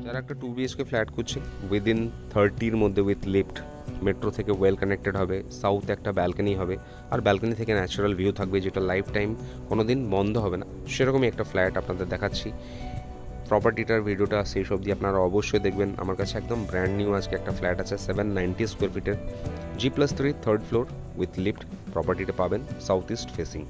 যারা একটা 2 BHK flat খুঁজছেন উইদিন 30-র মধ্যে উইথ লিফট, মেট্রো থেকে ওয়েল কানেক্টেড হবে, সাউথে একটা ব্যালকনি হবে, আর ব্যালকনি থেকে ন্যাচারাল ভিউ থাকবে যেটা লাইফ টাইম কোনো দিন বন্ধ হবে না, সেরকমই একটা ফ্ল্যাট আপনাদের দেখাচ্ছি। প্রপার্টিটার ভিডিওটা শেষ অবধি আপনারা অবশ্যই দেখবেন। আমার কাছে একদম ব্র্যান্ড নিউ আজকে একটা ফ্ল্যাট আছে 790 স্কোয়ার ফিটের, G+3 third floor with lift. প্রপার্টিটা পাবেন সাউথ ইস্ট ফেসিং।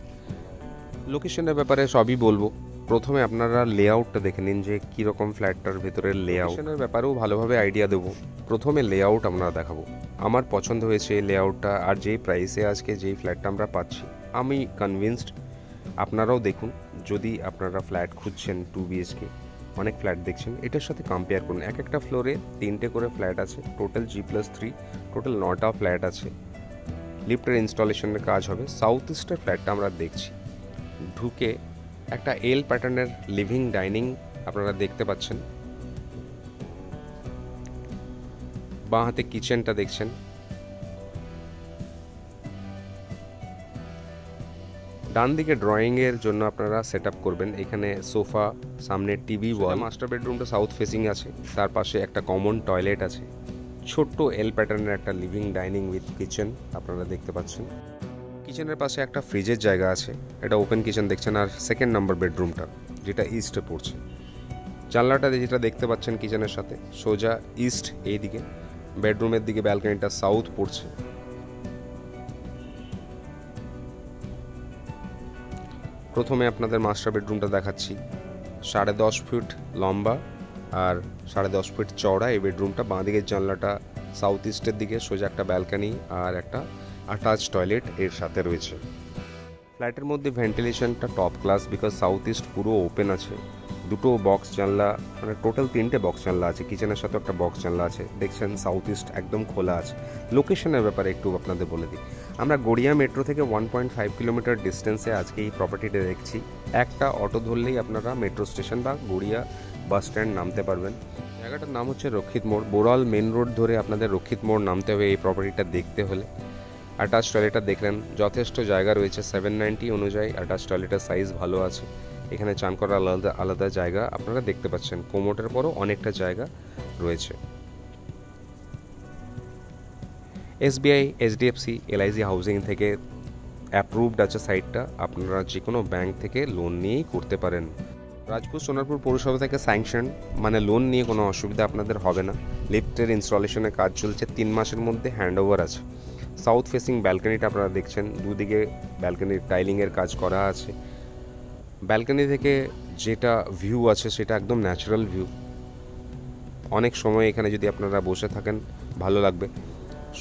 লোকেশনের ব্যাপারে সবই বলবো, প্রথমে আপনারা লেআউটটা দেখে নিন যে কীরকম ফ্ল্যাটটার ভেতরের লেআউটের ব্যাপারেও ভালোভাবে আইডিয়া দেবো। প্রথমে লেআউট আমরা দেখাবো। আমার পছন্দ হয়েছে লেআউটটা, আর যেই প্রাইসে আজকে যেই ফ্ল্যাটটা আমরা পাচ্ছি আমি কনভিন্সড। আপনারাও দেখুন, যদি আপনারা ফ্ল্যাট খুঁজছেন 2 বিএইচকে, অনেক ফ্ল্যাট দেখছেন, এটার সাথে কম্পেয়ার করুন। এক একটা ফ্লোরে 3টে করে ফ্ল্যাট আছে, টোটাল G+3, টোটাল 9টা ফ্ল্যাট আছে। লিফটের ইনস্টলেশনের কাজ হবে। সাউথ ইস্টের ফ্ল্যাটটা আমরা দেখছি, ঢুকে একটা এল প্যাটার্নের লিভিং ডাইনিং আপনারা দেখতে পাচ্ছেন। বাঁ হাতে কিচেনটা দেখছেন। ডান দিকে ড্রয়িং এর জন্য আপনারা সেট আপ করবেন। এখানে সোফা, সামনে টিভি ওয়াল। মাস্টার বেডরুমটা সাউথ ফেসিং আছে, তার পাশে একটা কমন টয়লেট আছে। ছোট্ট এল প্যাটার্নের একটা লিভিং ডাইনিং উইথ কিচেন আপনারা দেখতে পাচ্ছেন। কিচেনের পাশে একটা ফ্রিজের জায়গা আছে, এটা ওপেন কিচেন দেখছেন। আর সেকেন্ড নাম্বার বেডরুমটা যেটা ইস্টে পড়ছে, জানলাটা যেটা দেখতে পাচ্ছেন কিচেনের সাথে সোজা ইস্ট এইদিকে, বেডরুমের দিকে ব্যালকনিটা সাউথ পড়ছে। প্রথমে আপনাদের মাস্টার বেডরুমটা দেখাচ্ছি। 10.5 ফিট লম্বা আর 10.5 ফিট চওড়া এই বেডরুমটা। বাঁ দিকের জানলাটা সাউথ ইস্টের দিকে, সোজা একটা ব্যালকনি আর একটা অ্যাটাচ টয়লেট এর সাথে রয়েছে। ফ্ল্যাটের মধ্যে ভেন্টিলেশনটা top class, because south east পুরো ওপেন আছে। দুটো বক্স জানলা, মানে টোটাল 3টে বক্স জানলা আছে। কিচেনের সাথে একটা বক্স জানলা আছে। দেখছেন সাউথ ইস্ট একদম খোলা আছে। লোকেশনের ব্যাপারে একটু আপনাদের বলে দিই, আমরা গড়িয়া মেট্রো থেকে 1.5 কিলোমিটার ডিস্টেন্সে আজকে এই প্রপার্টিটা দেখছি। একটা অটো ধরলেই আপনারা মেট্রো স্টেশন বা গড়িয়া বাস স্ট্যান্ড নামতে পারবেন। জায়গাটার নাম হচ্ছে রক্ষিত মোড়। বোরাল মেন রোড ধরে আপনাদের রক্ষিত মোড় নামতে হবে এই প্রপার্টিটা দেখতে হলে। অ্যাটাচ টয়লেটটা দেখলেন, যথেষ্ট জায়গা রয়েছে। 790 অনুযায়ী অ্যাটাচ টয়লেটের সাইজ ভালো আছে। এখানে চান করার আলাদা আলাদা জায়গা আপনারা দেখতে পাচ্ছেন। কোমোটের পরও অনেকটা জায়গা রয়েছে। SBI, HDFC, LIC হাউজিং থেকে অ্যাপ্রুভড আছে সাইটটা। আপনারা যে কোনো ব্যাংক থেকে লোন নিয়েই করতে পারেন। রাজপুর সোনারপুর পৌরসভা থেকে স্যাংশন, মানে লোন নিয়ে কোনো অসুবিধা আপনাদের হবে না। লিফটের ইনস্টলেশনের কাজ চলছে, 3 মাসের মধ্যে হ্যান্ডওভার আছে। সাউথ ফেসিং ব্যালকনিটা আপনারা দেখছেন, দুদিকে ব্যালকনির টাইলিংয়ের কাজ করা আছে। ব্যালকনি থেকে যেটা ভিউ আছে সেটা একদম ন্যাচারাল ভিউ। অনেক সময় এখানে যদি আপনারা বসে থাকেন ভালো লাগবে।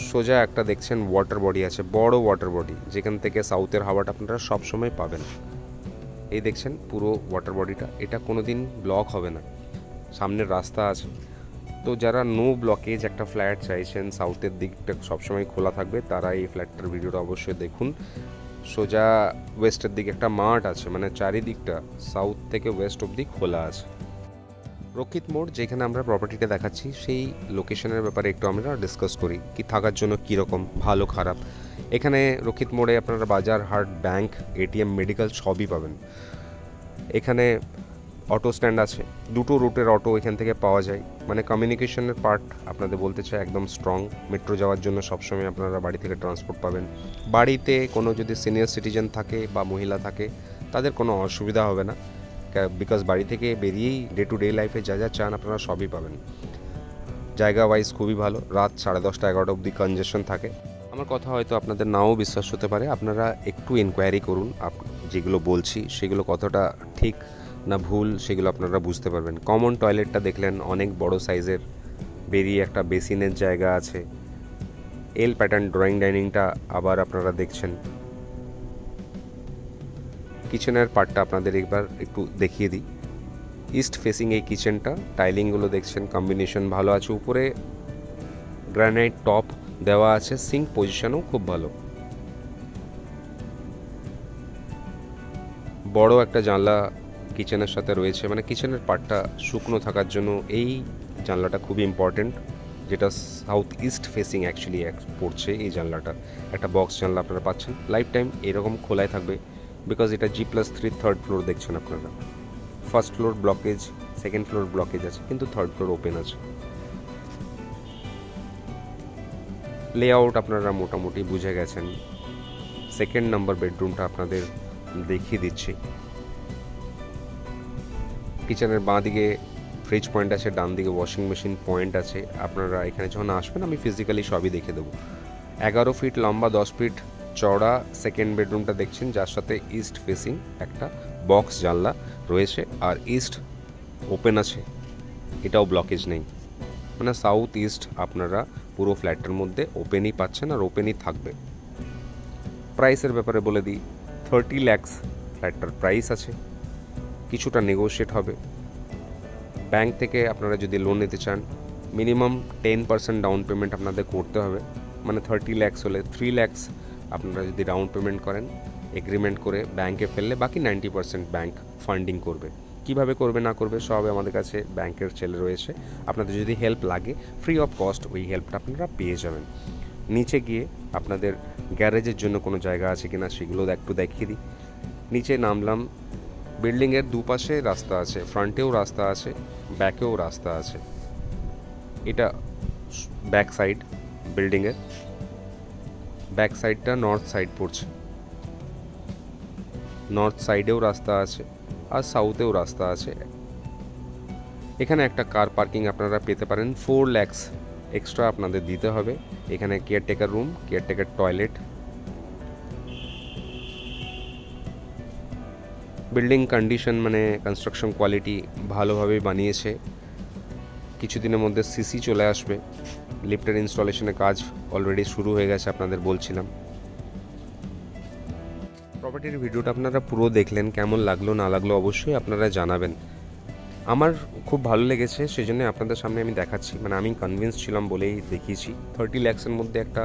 সোজা একটা দেখছেন ওয়াটার বডি আছে, বড় ওয়াটার বডি, যেখান থেকে সাউথের হাওয়াটা আপনারা সবসময় পাবেন। এই দেখছেন পুরো ওয়াটার বডিটা, এটা কোনো দিন ব্লক হবে না। সামনের রাস্তা আছে। তো যারা নো ব্লকেজ একটা ফ্ল্যাট চাইছেন, সাউথের দিকটা সবসময় খোলা থাকবে, তারা এই ফ্ল্যাটটার ভিডিওটা অবশ্যই দেখুন। সোজা ওয়েস্টের দিকে একটা মাঠ আছে, মানে চারিদিকটা সাউথ থেকে ওয়েস্ট অবধি খোলা আছে। রক্ষিত মোড় যেখানে আমরা প্রপার্টিটা দেখাচ্ছি, সেই লোকেশনের ব্যাপারে একটু আমরা ডিসকাস করি, কি থাকার জন্য কীরকম, ভালো খারাপ। এখানে রক্ষিত মোড়ে আপনারা বাজার, হাট, ব্যাংক, ATM, মেডিকেল সবই পাবেন। এখানে অটো স্ট্যান্ড আছে, দুটো রুটের অটো এখান থেকে পাওয়া যায়। মানে কমিউনিকেশনের পার্ট আপনাদের বলতে চাই একদম স্ট্রং। মেট্রো যাওয়ার জন্য সবসময় আপনারা বাড়ি থেকে ট্রান্সপোর্ট পাবেন। বাড়িতে কোনো যদি সিনিয়র সিটিজেন থাকে বা মহিলা থাকে, তাদের কোনো অসুবিধা হবে না, বিকজ বাড়ি থেকে বেরিয়েই ডে টু ডে লাইফে যা যা চান আপনারা সবই পাবেন। জায়গা ওয়াইজ খুবই ভালো। রাত 10:30, 11টা অবধি কনজেশন থাকে। আমার কথা হয়তো আপনাদের নাও বিশ্বাস হতে পারে, আপনারা একটু এনকোয়ারি করুন। যেগুলো বলছি সেগুলো কতটা ঠিক না ভুল সেগুলো আপনারা বুঝতে পারবেন। কমন টয়লেটটা দেখলেন, অনেক বড় সাইজের, বেরিয়ে একটা বেসিনের জায়গা আছে। এল প্যাটার্ন ড্রয়িং ডাইনিংটা আবার আপনারা দেখছেন। কিচেনের পার্টটা আপনাদের একবার একটু দেখিয়ে দিই। ইস্ট ফেসিং এই কিচেনটা, টাইলিংগুলো দেখছেন, কম্বিনেশন ভালো আছে। উপরে গ্রানাইট টপ দেওয়া আছে, সিঙ্ক পজিশনও খুব ভালো। বড় একটা জানলা কিচেনের সাথে রয়েছে, মানে কিচেনের পার্টটা শুকনো থাকার জন্য এই জানলাটা খুবই ইম্পর্টেন্ট, যেটা সাউথ ইস্ট ফেসিং অ্যাকচুয়ালি পড়ছে। এই জানলাটা একটা বক্স জানলা আপনারা পাচ্ছেন, লাইফ টাইম এরকম খোলাই থাকবে, বিকজ এটা G+3 থার্ড ফ্লোর দেখছেন আপনারা। First floor blockage second floor blockage আছে, কিন্তু থার্ড ফ্লোর ওপেন আছে। লেআউট আপনারা মোটামুটি বুঝে গেছেন। সেকেন্ড নাম্বার বেডরুমটা আপনাদের দেখিয়ে দিচ্ছি। কিচেনের বাঁ দিকে ফ্রিজ পয়েন্ট আছে, ডান দিকে ওয়াশিং মেশিন পয়েন্ট আছে। আপনারা এখানে যখন আসবেন আমি ফিজিক্যালি সবই দেখে দেবো। 11 ফিট লম্বা, 10 ফিট চওড়া সেকেন্ড বেডরুমটা দেখছেন, যার সাথে ইস্ট ফেসিং একটা বক্স জানলা রয়েছে, আর ইস্ট ওপেন আছে, এটাও ব্লকেজ নেই। মানে সাউথ ইস্ট আপনারা পুরো ফ্ল্যাটের মধ্যে ওপেনই পাচ্ছেন, আর ওপেনই থাকবে। প্রাইসের ব্যাপারে বলে দিই, 30 lakhs ফ্ল্যাটটার প্রাইস আছে, কিছুটা নেগোশিয়েট হবে। ব্যাংক থেকে আপনারা যদি লোন নিতে চান মিনিমাম 10% ডাউন পেমেন্ট আপনাদের করতে হবে। মানে 30 lakhs হলে 3 lakhs আপনারা যদি ডাউন পেমেন্ট করেন, এগ্রিমেন্ট করে ব্যাংকে ফেললে বাকি 90% ব্যাংক ফান্ডিং করবে। কিভাবে করবে না করবে সব আমাদের কাছে ব্যাংকের ছেলে রয়েছে। আপনাদের যদি হেল্প লাগে ফ্রি অফ কস্ট ওই হেল্পটা আপনারা পেয়ে যাবেন। নিচে গিয়ে আপনাদের গ্যারেজের জন্য কোনো জায়গা আছে কিনা সেগুলো একটু দেখিয়ে দিই। নিচে নামলাম, বিল্ডিংয়ের দুপাশে রাস্তা আছে, ফ্রন্টেও রাস্তা আছে, ব্যাকেও রাস্তা আছে। এটা ব্যাক সাইড, বিল্ডিংয়ের ব্যাক সাইডটা নর্থ সাইড পড়ছে। নর্থ সাইডেও রাস্তা আছে আর সাউথেও রাস্তা আছে। এখানে একটা কার পার্কিং আপনারা পেতে পারেন। 4 lakhs এক্সট্রা আপনাদের দিতে হবে। এখানে caretaker room, caretaker toilet. Building condition মানে কনস্ট্রাকশন কোয়ালিটি ভালোভাবেই বানিয়েছে। কিছুদিনের মধ্যে সিসি চলে আসবে। লিফটের ইনস্টলেশনের কাজ অলরেডি শুরু হয়ে গেছে, আপনাদের বলছিলাম। প্রপার্টির ভিডিওটা আপনারা পুরো দেখলেন, কেমন লাগলো না লাগলো অবশ্যই আপনারা জানাবেন। আমার খুব ভালো লেগেছে, সেই জন্য আপনাদের সামনে আমি দেখাচ্ছি। মানে আমি কনভিন্স ছিলাম বলেই দেখিয়েছি। 30 lakhsের মধ্যে একটা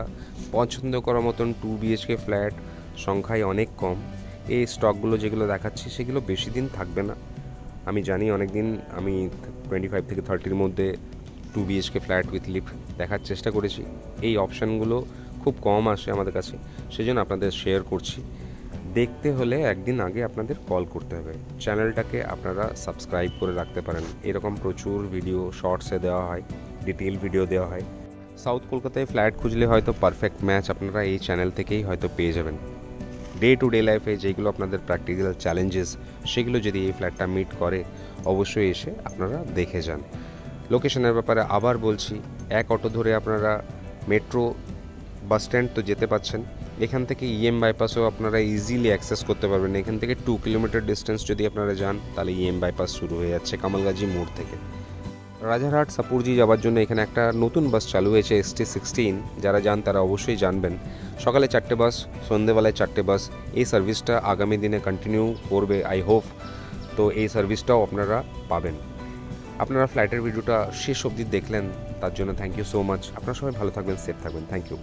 পছন্দ করার মতন 2 BHK ফ্ল্যাট সংখ্যায় অনেক কম। এই স্টকগুলো যেগুলো দেখাচ্ছি সেগুলো বেশি দিন থাকবে না। আমি জানি অনেক দিন আমি 25 থেকে 30-র মধ্যে 2 BHK ফ্ল্যাট উইথ লিফট দেখার চেষ্টা করেছি। এই অপশানগুলো খুব কম আসে আমাদের কাছে, সেই জন্য আপনাদের শেয়ার করছি। দেখতে হলে একদিন আগে আপনাদের কল করতে হবে। চ্যানেলটাকে আপনারা সাবস্ক্রাইব করে রাখতে পারেন। এরকম প্রচুর ভিডিও শর্টসে দেওয়া হয়, ডিটেল ভিডিও দেওয়া হয়। সাউথ কলকাতায় ফ্ল্যাট খুঁজলে হয়তো পারফেক্ট ম্যাচ আপনারা এই চ্যানেল থেকেই হয়তো পেয়ে যাবেন। ডে টু ডে লাইফে যেগুলো আপনাদের প্র্যাকটিক্যাল চ্যালেঞ্জেস সেগুলো যদি এই ফ্ল্যাটটা মিট করে অবশ্যই এসে আপনারা দেখে যান। লোকেশনের ব্যাপারে আবার বলছি, এক অটো ধরে আপনারা মেট্রো বাস স্ট্যান্ড তো যেতে পাচ্ছেন। এখান থেকে EM বাইপাসও আপনারা ইজিলি অ্যাক্সেস করতে পারবেন। এখান থেকে 2 কিলোমিটার ডিস্টেন্স যদি আপনারা যান তাহলে EM বাইপাস শুরু হয়ে যাচ্ছে কামালগাজি মোড় থেকে। রাজারহাট সাপুরজি যাওয়ার জন্য এখানে একটা নতুন বাস চালু হয়েছে, ST16। যারা যান তারা অবশ্যই জানবেন। সকালে 4টে বাস, সন্ধেবেলায় 4টে বাস। এই সার্ভিসটা আগামী দিনে কন্টিনিউ করবে আই হোপ। তো এই সার্ভিসটাও আপনারা পাবেন। আপনারা ফ্লাইটের ভিডিওটা শেষ অবধি দেখলেন, তার জন্য থ্যাংক ইউ সো মাচ। আপনারা সবাই ভালো থাকবেন, সেফ থাকবেন। Thank you.